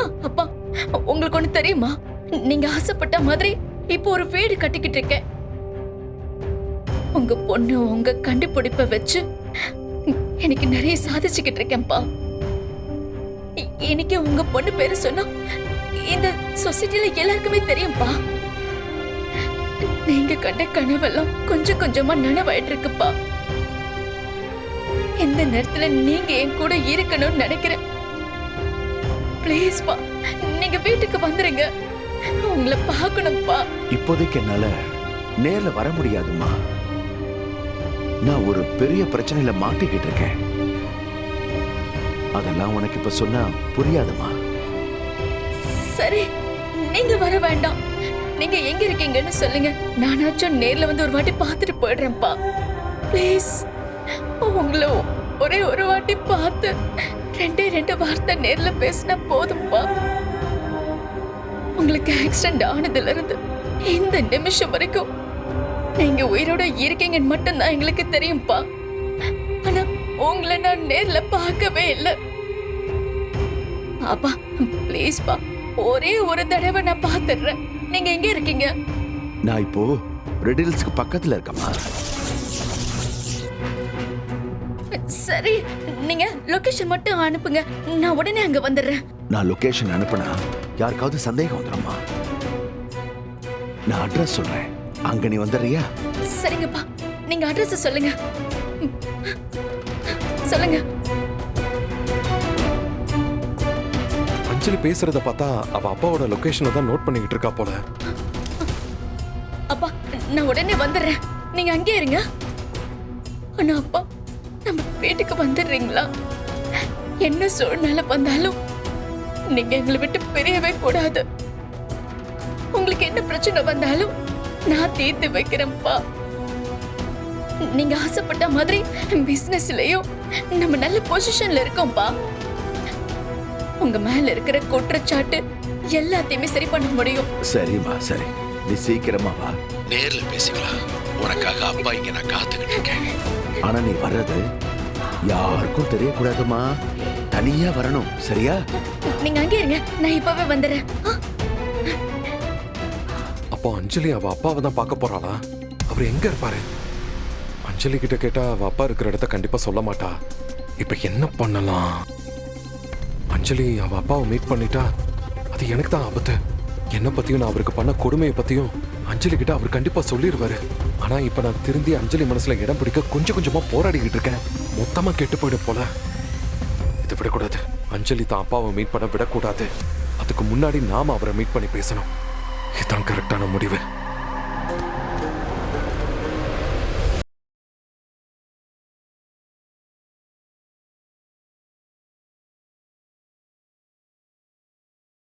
அப்பா, உங்களுக்கு ஒண்ணு தெரியுமா? நீங்க ஆசைப்பட்ட மாதிரி இப்போ ஒரு வீடு கட்டிக்கிட்டு இருக்கேன். உங்க பொண்ணு உங்க கண்டுபிடிப்ப வச்சு எனக்கு நிறைய சாதிச்சுக்கிட்டு இருக்கேன்ப்பா. இன்னைக்கு உங்க பொண்ணு பேரு சொன்னா இந்த சொசைட்டில எல்லாருக்குமே தெரியும்பா. நீங்க கண்ட கனவெல்லாம் கொஞ்சம் கொஞ்சமா நனவாயிட்டு இருக்குப்பா. இந்த நேரத்துல நீங்க என் கூட இருக்கணும்னு நினைக்கிறேன். ப்ளீஸ்ப்பா, நீங்க வீட்டுக்கு வந்துருங்க. உங்களை பார்க்கணும்ப்பா. இப்போதைக்கு என்னால நேர்ல வர முடியாதுமா. நான் ஒரு பெரிய பிரச்சனையில மாட்டிக்கிட்டு இருக்கேன். அதெல்லாம் உனக்கு இப்ப சொன்னா புரியாதுமா. சரி, நீங்க வர வேண்டாம். நீங்க எங்க இருக்கீங்கன்னு சொல்லுங்க. நானாச்சும் நேர்ல வந்து ஒரு வாட்டி பார்த்துட்டு போயிடுறேன்ப்பா. ப்ளீஸ், உங்களை ஒரே ஒரு வாட்டி பார்த்து ரெண்டு வார்த்தை நேர்ல பேசினா போதும்பா. உங்களுக்கு ஆக்சிடென்ட் ஆனதுல இருந்து இந்த நிமிஷம் வரைக்கும் நீங்க உயிரோட இருக்கீங்கன்னு மட்டும்தான் எங்களுக்கு தெரியும்பா. ஆனா உங்களை நான் நேர்ல பார்க்கவே இல்லை. அப்பா ப்ளீஸ்ப்பா, ஒரே ஒரு தடவை நான் பார்த்துடுறேன். நீங்க எங்க இருக்கீங்க? நான் இப்போ ரெட் ஹில்ஸ்க்கு பக்கத்துல இருக்கேம்மா. சரி, நீங்க லொகேஷன் மட்டும் அனுப்புங்க. நான் உடனே அங்க வந்துடுறேன். நான் லொகேஷன் அனுப்புனா யாருக்காவது சந்தேகம் வந்துடும்மா. நான் அட்ரஸ் சொல்றேன், அங்க நீ வந்துடுறியா? சரிங்கப்பா, நீங்க அட்ரஸ் சொல்லுங்க. சொல்லுங்க. அஞ்சலி பேசுறத பார்த்தா அவ அப்பாவோட லொகேஷனை தான் நோட் பண்ணிக்கிட்டு இருக்கா போல. அப்பா, நான் உடனே வந்துடுறேன். நீங்க அங்கே இருங்க. ஆனா அப்பா, நம்ம வீட்டுக்கு வந்துடுறீங்களா? என்ன சூழ்நிலை வந்தாலும் நீங்க எங்களை விட்டு பிரியவே கூடாது. உங்களுக்கு என்ன பிரச்சனை வந்தாலும் நான் தீர்த்து வைக்கிறேன்ப்பா. நீங்க ஆசைப்பட்ட மாதிரி பிசினஸ்லயும் நம்ம நல்ல பொசிஷன்ல இருக்கோம்ப்பா. உங்க மேல இருக்கிற குற்றச்சாட்டு எல்லாத்தையுமே சரி பண்ண முடியும். சரிம்மா, சரி, நீ சீக்கிரமா வா. நேர்ல பேசிக்கலாம். உனக்காக அப்பா இங்க நான் காத்துக்கிட்டு இருக்கேன். ஆனா நீ வர்றது யாருக்கும் தெரியக்கூடாதுமா. தனியா வரணும், சரியா? நீங்க அங்கே இருங்க, நான் இப்பவே வந்துடுறேன். அப்போ அஞ்சலி அவ அப்பாவை தான் பார்க்க போறாளா? அவர் எங்க இருப்பாரு? அஞ்சலி கிட்ட கேட்டா அவ அப்பா இருக்கிற இடத்த கண்டிப்பா சொல்ல மாட்டா. இப்ப என்ன பண்ணலாம்? அஞ்சலி அவ அப்பாவை மீட் பண்ணிட்டா அது எனக்கு தான் ஆபத்து. என்ன பத்தியும் நான் அவருக்கு பண்ண கொடுமையை பத்தியும் அஞ்சலி கிட்ட அவர் கண்டிப்பா சொல்லிடுவாரு. ஆனா இப்ப நான் திருந்தி அஞ்சலி மனசுல இடம் பிடிக்க கொஞ்சம் கொஞ்சமா போராடிக்கிட்டு இருக்கேன். மொத்தமா கெட்டு போயிடும் போல. இது விடக்கூடாது. அஞ்சலி தான் அப்பாவை மீட் பண்ண விடக்கூடாது. அதுக்கு முன்னாடி நாம அவரை மீட் பண்ணி பேசணும். இதுதான் கரெக்டான முடிவு.